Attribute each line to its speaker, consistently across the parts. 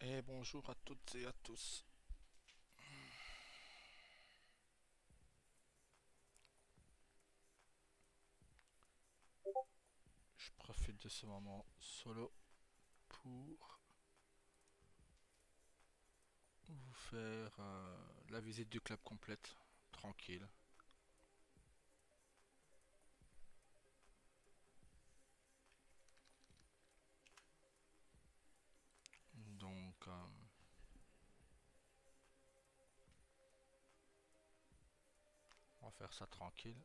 Speaker 1: Et bonjour à toutes et à tous. Je profite de ce moment solo pour vous faire la visite du club complète, tranquille. Donc, on va faire ça tranquille.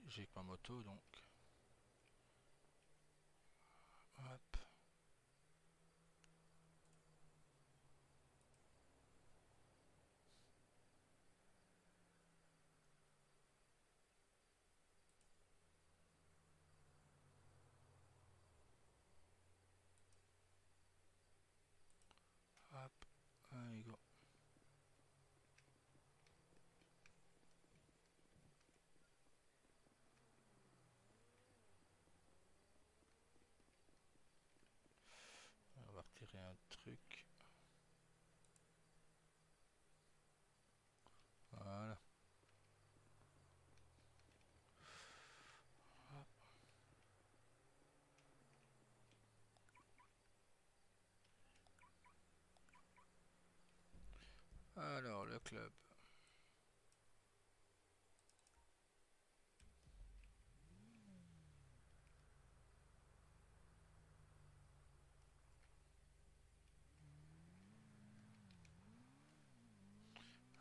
Speaker 1: J'ai que ma moto, donc. Hop, hop, allez go. On va retirer un truc. Voilà. Alors, le club.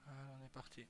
Speaker 1: Alors, on est parti.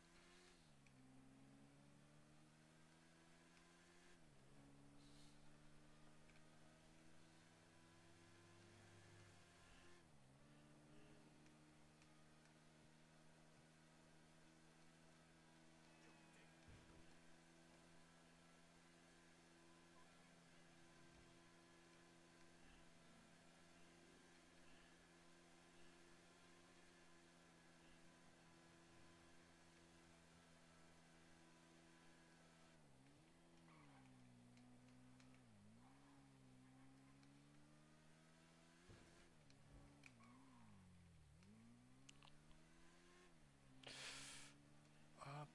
Speaker 1: Hop.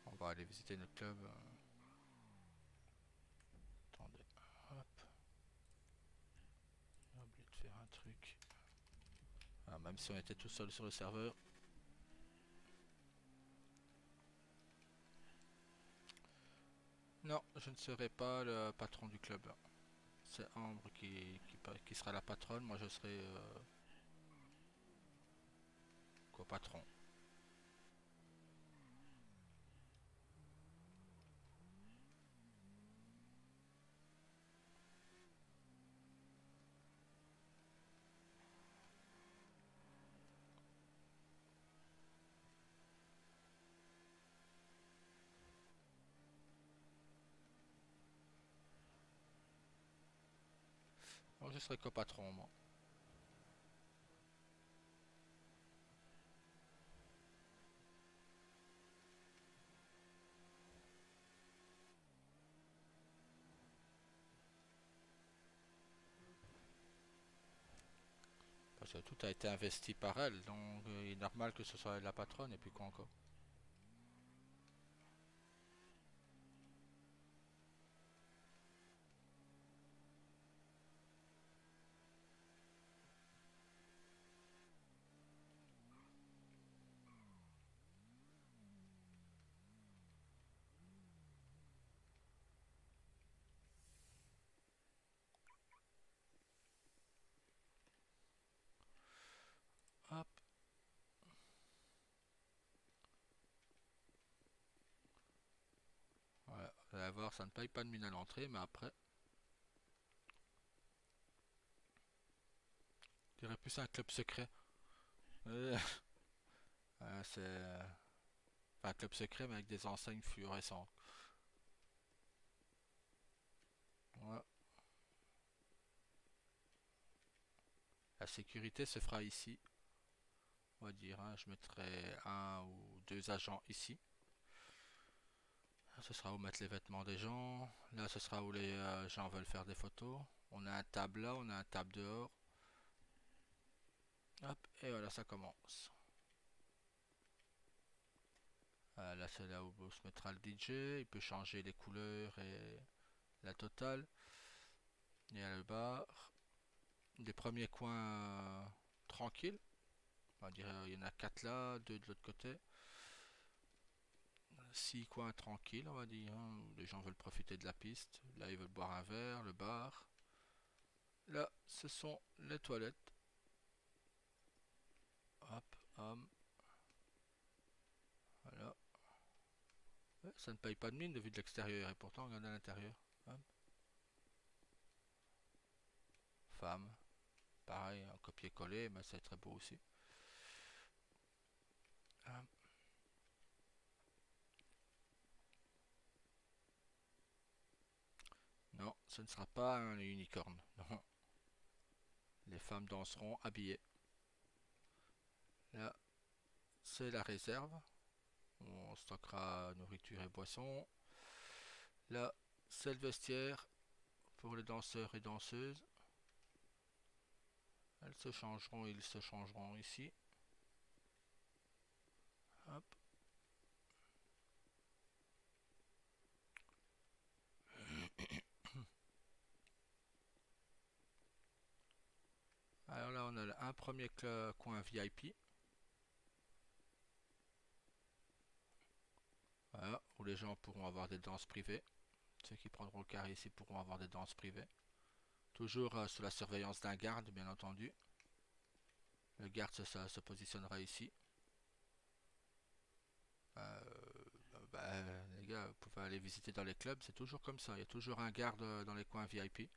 Speaker 1: On va aller visiter notre club. Attendez. Hop. J'ai oublié de faire un truc. Ah, même si on était tout seul sur le serveur. Non, je ne serai pas le patron du club. C'est Ambre qui sera la patronne. Moi, je serai co-patron. Moi, je serai co-patron, moi. Parce que tout a été investi par elle. Donc, il est normal que ce soit elle la patronne. Et puis quoi encore. Hop. Voilà. Vous allez voir, ça ne paye pas de mine à l'entrée. Mais après, Je dirais plus un club secret. Euh, c'est un club secret mais avec des enseignes fluorescentes. Voilà. La sécurité se fera ici. On va dire, hein, je mettrai un ou deux agents ici. Ce sera où mettre les vêtements des gens. Là, ce sera où les gens veulent faire des photos. On a un table là, on a un table dehors. Hop, et voilà, ça commence. Là, c'est là où se mettra le DJ. Il peut changer les couleurs et la totale. Il y a le bar. Des premiers coins tranquilles. On va dire, il y en a 4 là, 2 de l'autre côté. 6 coins tranquilles, on va dire, hein, où les gens veulent profiter de la piste. Là, ils veulent boire un verre, le bar. Là, ce sont les toilettes. Hop, hum, voilà. Ouais, ça ne paye pas de mine de vue de l'extérieur et pourtant, regarde à l'intérieur. Hop. Femme, pareil, un copier-coller, mais c'est très beau aussi. Hum. Non, ce ne sera pas un unicorne. Non. Les femmes danseront habillées. Là, c'est la réserve. On stockera nourriture et boissons. Là, c'est le vestiaire pour les danseurs et danseuses. Elles se changeront, ils se changeront ici. Hop. Alors là, on a un premier coin VIP. Voilà, où les gens pourront avoir des danses privées. Ceux qui prendront le carré ici pourront avoir des danses privées. Toujours sous la surveillance d'un garde, bien entendu. Le garde se positionnera ici. Euh, bah, les gars, vous pouvez aller visiter dans les clubs, c'est toujours comme ça. Il y a toujours un garde dans les coins VIP.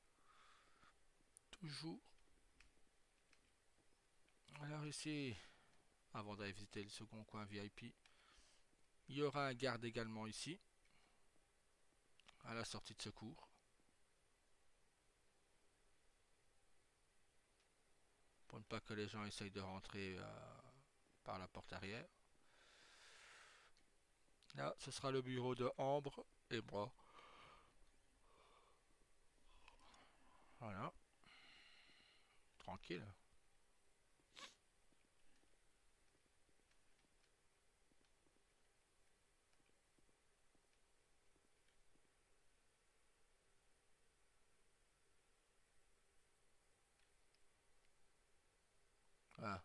Speaker 1: Toujours. Alors ici, avant d'aller visiter le second coin VIP, il y aura un garde également ici, à la sortie de secours. Pour ne pas que les gens essayent de rentrer par la porte arrière. Là, ce sera le bureau de Ambre et moi. Voilà, tranquille. Ah.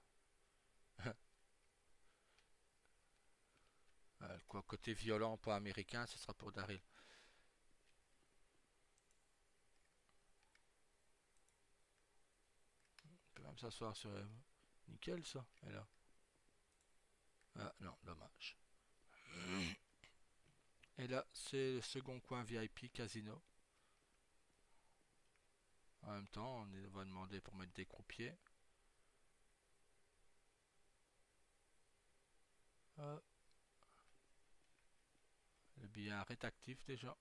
Speaker 1: Quoi, côté violent, pas américain, ce sera pour Daryl. On peut même s'asseoir sur... nickel ça, et là. Ah non, dommage. Et là, c'est le second coin VIP casino. En même temps, on va demander pour mettre des croupiers. Ah, le billard est actif déjà.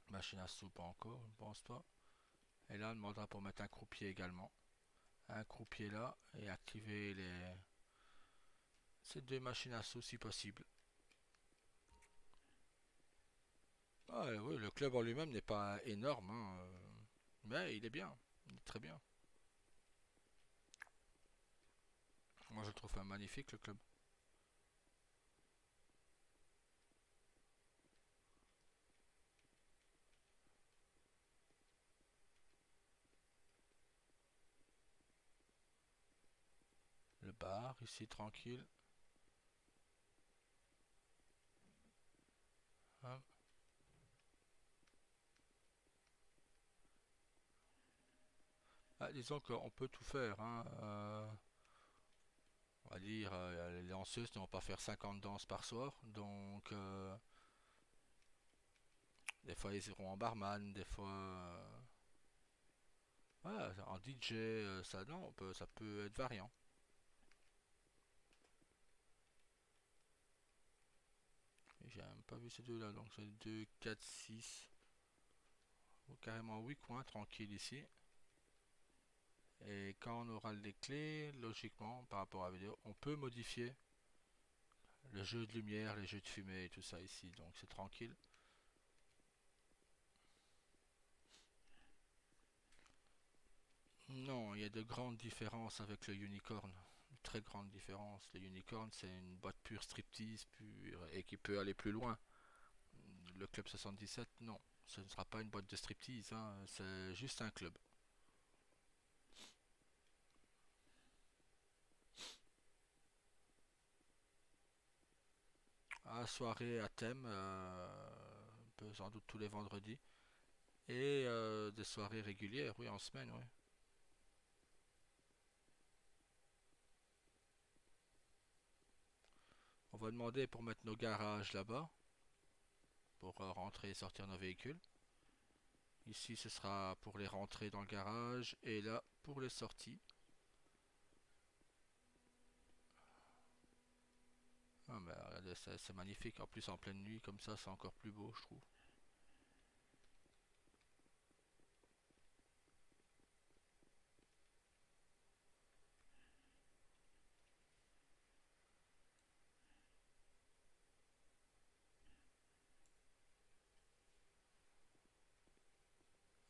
Speaker 1: Machine à sous pas encore, je ne pense pas. Et là, on demandera pour mettre un croupier également. Un croupier là et activer ces deux machines à sous si possible. Ah oui, le club en lui-même n'est pas énorme, hein, mais il est bien, il est très bien. Moi je le trouve magnifique le club. Le bar ici tranquille. Hein. Ah, disons qu'on peut tout faire, hein, on va dire les danseuses ne vont pas faire 50 danses par soir, donc des fois ils iront en barman, des fois Ouais, en DJ, ça non, ça peut être variant. J'ai même pas vu ces deux-là, donc c'est 2, 4, 6. Carrément 8 coins tranquille ici. Et quand on aura les clés, logiquement, par rapport à la vidéo, on peut modifier le jeu de lumière, les jeux de fumée et tout ça ici. Donc c'est tranquille. Non, il y a de grandes différences avec le unicorn. Une très grande différence. Le unicorn, c'est une boîte pure striptease pure et qui peut aller plus loin. Le club 77, non. Ce ne sera pas une boîte de striptease, hein, c'est juste un club. À soirée à thème, sans doute tous les vendredis. Et des soirées régulières, oui, en semaine, oui. On va demander pour mettre nos garages là-bas, pour rentrer et sortir nos véhicules. Ici, ce sera pour les rentrées dans le garage, et là, pour les sorties. Ah, mais regardez, c'est magnifique. En plus, en pleine nuit, comme ça, c'est encore plus beau, je trouve.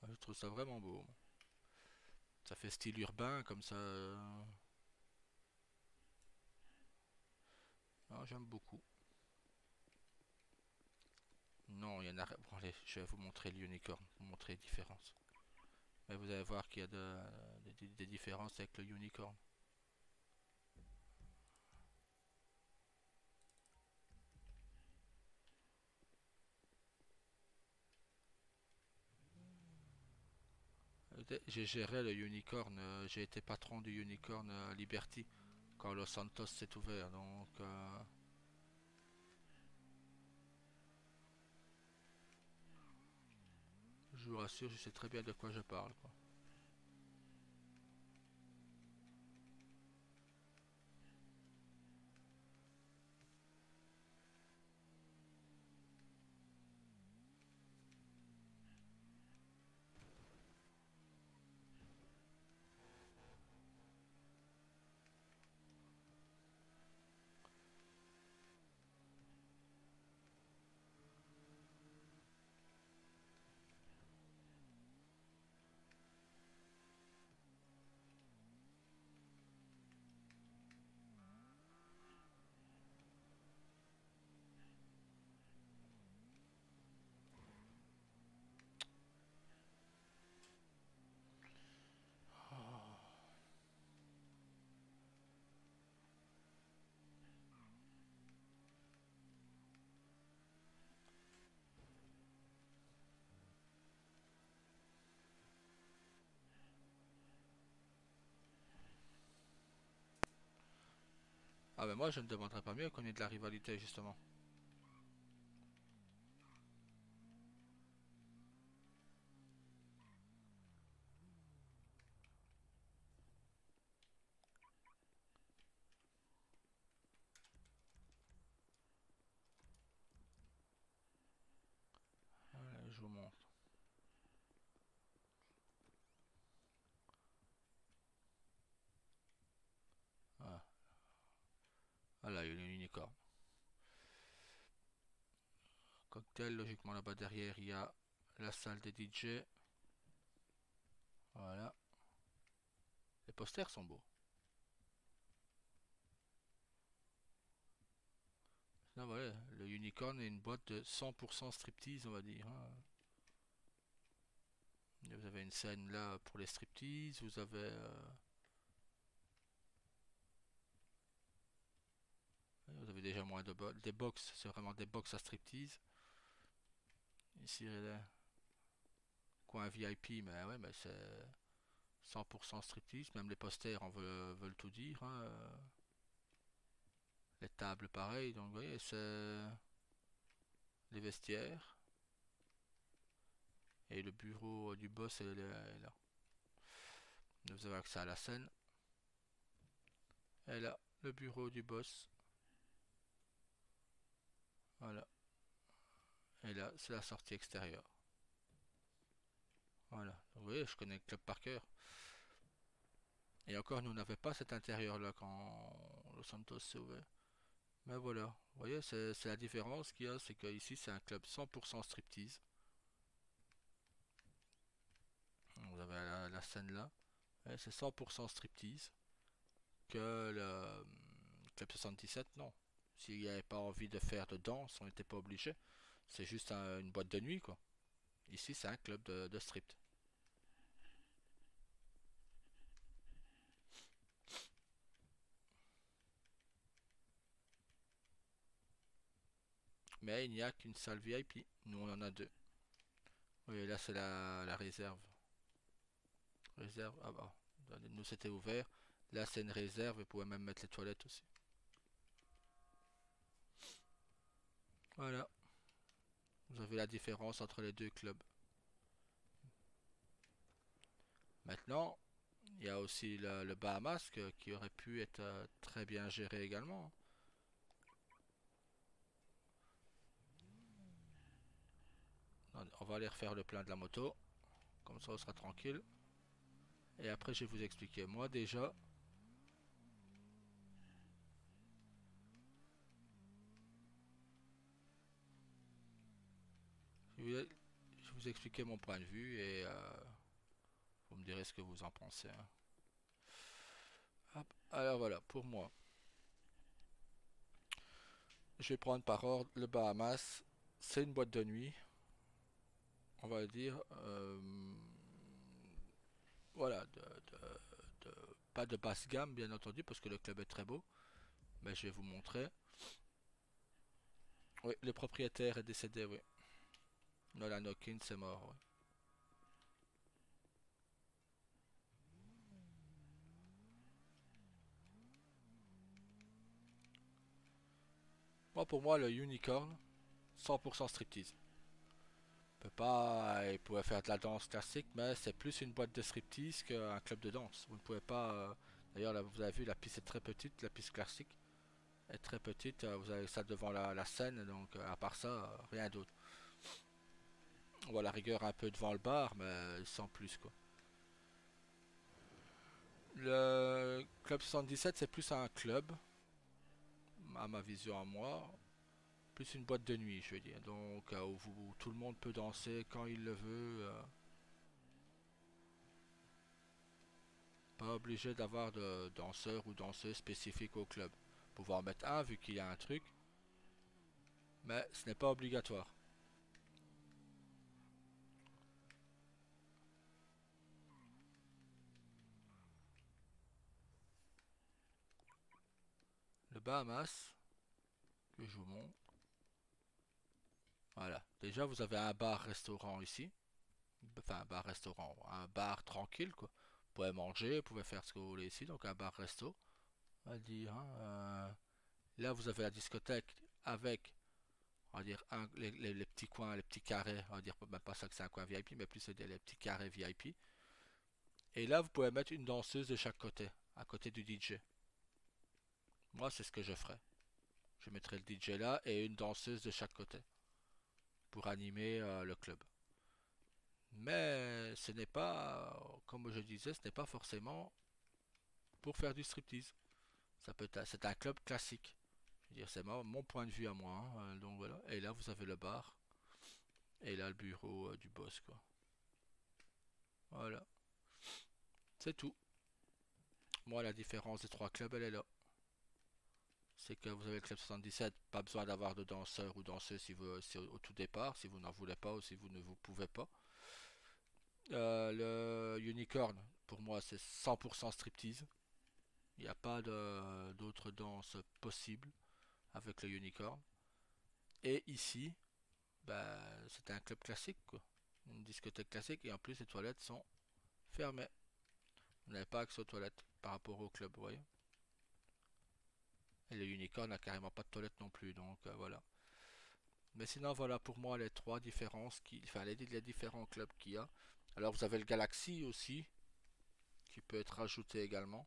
Speaker 1: Ah, je trouve ça vraiment beau. Ça fait style urbain, comme ça. Ah, j'aime beaucoup. Non, il y en a. Bon, allez, je vais vous montrer l'unicorn, vous montrer les différences. Mais vous allez voir qu'il y a des différences avec le unicorn. J'ai géré le unicorn, j'ai été patron du unicorn à Liberty quand Los Santos s'est ouvert. Donc, je vous rassure, je sais très bien de quoi je parle, quoi. Ah ben moi je ne demanderais pas mieux qu'on ait de la rivalité justement. Voilà, je vous montre. Ah, voilà, il y a une unicorn. Cocktail, logiquement là-bas derrière il y a la salle des DJ. Voilà. Les posters sont beaux. Là, voilà, le unicorn est une boîte de 100% striptease, on va dire, hein. Vous avez une scène là pour les striptease, vous avez déjà moins de des box, c'est vraiment des box à striptease. Ici, le coin VIP, mais ouais, mais c'est 100% striptease, même les posters en veulent tout dire, hein. Les tables pareil, donc vous voyez, c'est les vestiaires et le bureau du boss est là. Vous avez accès à la scène. Et là, le bureau du boss. Voilà. Et là, c'est la sortie extérieure. Voilà. Vous voyez, je connais le club par cœur. Et encore, nous n'avons pas cet intérieur-là quand Los Santos s'est ouvert. Mais voilà. Vous voyez, c'est la différence qu'il y a. C'est qu'ici, c'est un club 100% striptease. Vous avez la scène là. C'est 100% striptease. Que le club 77, non. S'il n'y avait pas envie de faire de danse, on n'était pas obligé. C'est juste une boîte de nuit, quoi. Ici, c'est un club de strip. Mais il n'y a qu'une salle VIP. Nous, on en a deux. Oui, là, c'est la réserve. Réserve, ah bah. Nous, c'était ouvert. Là, c'est une réserve. Vous pouvez même mettre les toilettes aussi. Voilà. Vous avez la différence entre les deux clubs. Maintenant, il y a aussi le Bahamas qui aurait pu être très bien géré également. On va aller refaire le plein de la moto. Comme ça, on sera tranquille. Et après, je vais vous expliquer. Moi, déjà, je vais vous expliquer mon point de vue et vous me direz ce que vous en pensez, hein. Hop. Alors voilà, pour moi, je vais prendre par ordre le Bahamas. C'est une boîte de nuit, on va dire. Voilà, pas de basse gamme, bien entendu, parce que le club est très beau. Mais je vais vous montrer. Oui, le propriétaire est décédé, oui. Nolan Hawkins est mort, oui. Moi, pour moi, le Unicorn, 100% striptease. Peut pas, il pouvait faire de la danse classique, mais c'est plus une boîte de striptease qu'un club de danse. Vous ne pouvez pas. D'ailleurs, là, vous avez vu, la piste est très petite, la piste classique est très petite. Vous avez ça devant la scène, donc à part ça, rien d'autre. On voit la rigueur un peu devant le bar, mais sans plus quoi. Le club 77, c'est plus un club, à ma vision à moi, plus une boîte de nuit, je veux dire. Donc où tout le monde peut danser quand il le veut. Pas obligé d'avoir de danseurs ou danseuses spécifiques au club. Pouvoir mettre un vu qu'il y a un truc, mais ce n'est pas obligatoire. Le Bahamas, que je vous montre. Voilà. Déjà, vous avez un bar-restaurant ici. Enfin, un bar-restaurant. Un bar tranquille, quoi. Vous pouvez manger, vous pouvez faire ce que vous voulez ici. Donc, un bar-resto. On va dire, hein, là, vous avez la discothèque avec, on va dire, les petits coins, les petits carrés. On va dire, même pas ça que c'est un coin VIP, mais plus les petits carrés VIP. Et là, vous pouvez mettre une danseuse de chaque côté, à côté du DJ. Moi, c'est ce que je ferais. Je mettrais le DJ là et une danseuse de chaque côté pour animer le club. Mais ce n'est pas, comme je disais, ce n'est pas forcément pour faire du striptease. C'est un club classique. Je veux dire, c'est mon point de vue à moi, hein. Donc voilà. Et là, vous avez le bar et là le bureau du boss, quoi. Voilà, c'est tout. Moi, la différence des trois clubs, elle est là. C'est que vous avez le club 77, pas besoin d'avoir de danseur ou danseuse si au tout départ, si vous n'en voulez pas ou si vous ne vous pouvez pas. Le Unicorn, pour moi, c'est 100% striptease. Il n'y a pas d'autres danses possibles avec le Unicorn. Et ici, bah, c'est un club classique, quoi. Une discothèque classique et en plus les toilettes sont fermées. Vous n'avez pas accès aux toilettes par rapport au club, vous voyez. Et le Unicorn n'a carrément pas de toilette non plus, donc voilà. Mais sinon, voilà pour moi les trois différences, enfin les différents clubs qu'il y a. Alors vous avez le Galaxy aussi, qui peut être rajouté également.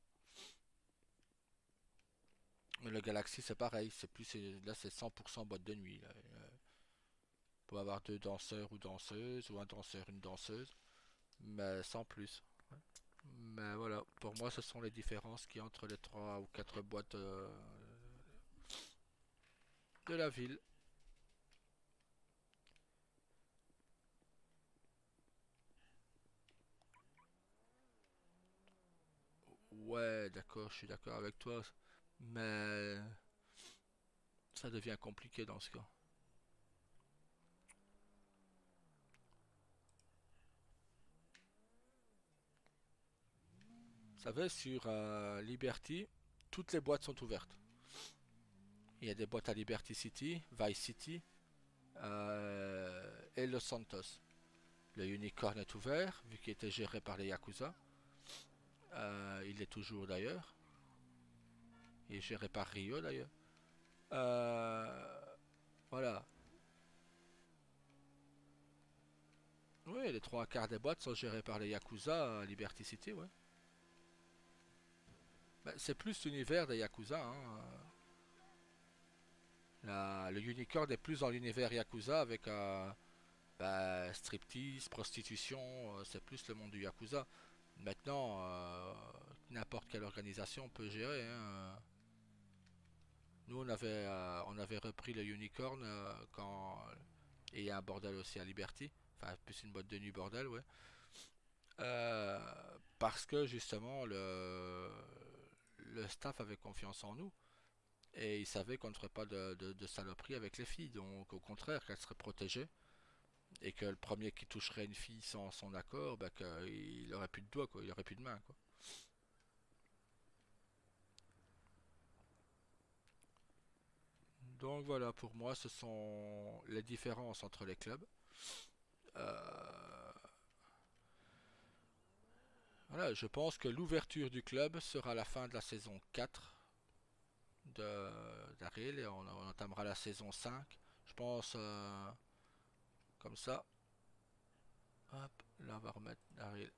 Speaker 1: Mais le Galaxy c'est pareil, c'est plus là c'est 100% boîte de nuit. Là. Pour avoir deux danseurs ou danseuses, ou un danseur, une danseuse, mais sans plus. Mais voilà, pour moi ce sont les différences qu'il y a entre les trois ou quatre boîtes de la ville. Ouais, d'accord, je suis d'accord avec toi, mais ça devient compliqué dans ce cas. Vous savez, sur Liberty, toutes les boîtes sont ouvertes. Il y a des boîtes à Liberty City, Vice City et Los Santos. Le Unicorn est ouvert, vu qu'il était géré par les Yakuza. Il est toujours d'ailleurs. Il est géré par Rio d'ailleurs. Euh, voilà. Oui, les trois quarts des boîtes sont gérées par les Yakuza à Liberty City, ouais. Ben, c'est plus l'univers des Yakuza, hein. Le Unicorn est plus dans l'univers Yakuza avec striptease, prostitution, c'est plus le monde du Yakuza. Maintenant, n'importe quelle organisation peut gérer, hein. Nous, on avait repris le Unicorn quand et il y a un bordel aussi à Liberty. Enfin, plus une boîte de nuit bordel, ouais. Euh, Parce que justement, le staff avait confiance en nous. Et il savait qu'on ne ferait pas de saloperie avec les filles. Donc, au contraire, qu'elles seraient protégées. Et que le premier qui toucherait une fille sans son accord, bah, qu'il aurait plus de doigts, quoi. Il aurait plus de main, quoi. Donc voilà, pour moi, ce sont les différences entre les clubs. Euh, voilà, je pense que l'ouverture du club sera à la fin de la saison 4 d'Ariel et on entamera la saison 5. Je pense comme ça. Hop, là on va remettre Ariel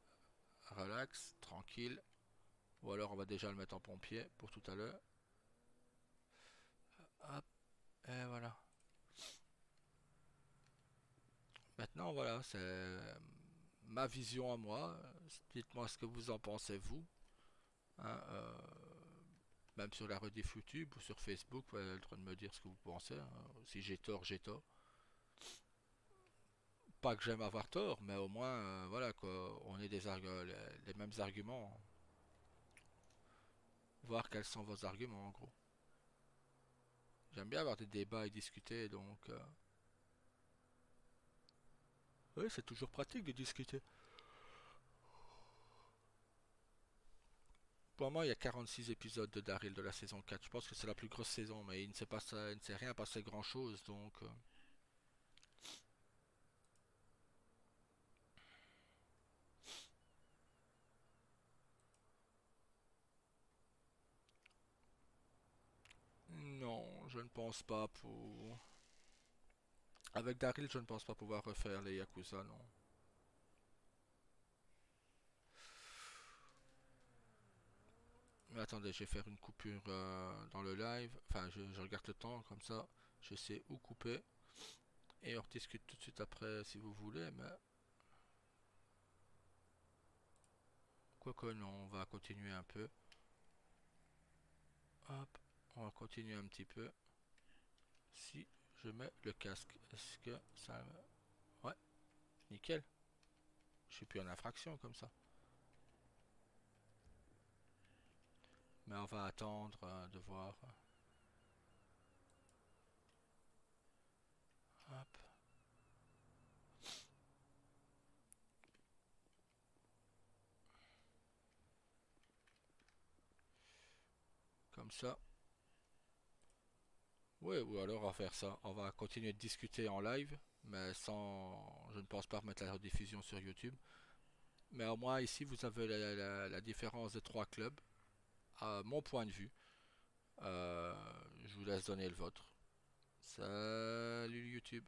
Speaker 1: relax, tranquille. Ou alors on va déjà le mettre en pompier pour tout à l'heure. Hop, et voilà. Maintenant voilà, c'est ma vision à moi. Dites-moi ce que vous en pensez vous. Hein, même sur la rediff YouTube ou sur Facebook, vous avez le droit de me dire ce que vous pensez, hein. Si j'ai tort, j'ai tort. Pas que j'aime avoir tort, mais au moins, voilà quoi, on ait les mêmes arguments. Voir quels sont vos arguments en gros. J'aime bien avoir des débats et discuter, donc oui, c'est toujours pratique de discuter. Pour moi, il y a 46 épisodes de Daryl de la saison 4. Je pense que c'est la plus grosse saison, mais il ne s'est rien passé grand chose, donc non, je ne pense pas pour. Avec Daryl, je ne pense pas pouvoir refaire les Yakuza, non. Mais attendez, je vais faire une coupure dans le live. Enfin, je regarde le temps, comme ça, je sais où couper. Et on rediscute tout de suite après si vous voulez, mais quoique non, on va continuer un peu. Hop, on va continuer un petit peu. Si je mets le casque, est-ce que ça... Ouais, nickel. Je suis plus en infraction comme ça. Mais on va attendre de voir. Hop, comme ça. Ouais, ou alors on va faire ça. On va continuer de discuter en live, mais sans... Je ne pense pas remettre la rediffusion sur YouTube. Mais au moins ici, vous avez la différence des trois clubs, à mon point de vue. Euh, je vous laisse donner le vôtre. Salut YouTube.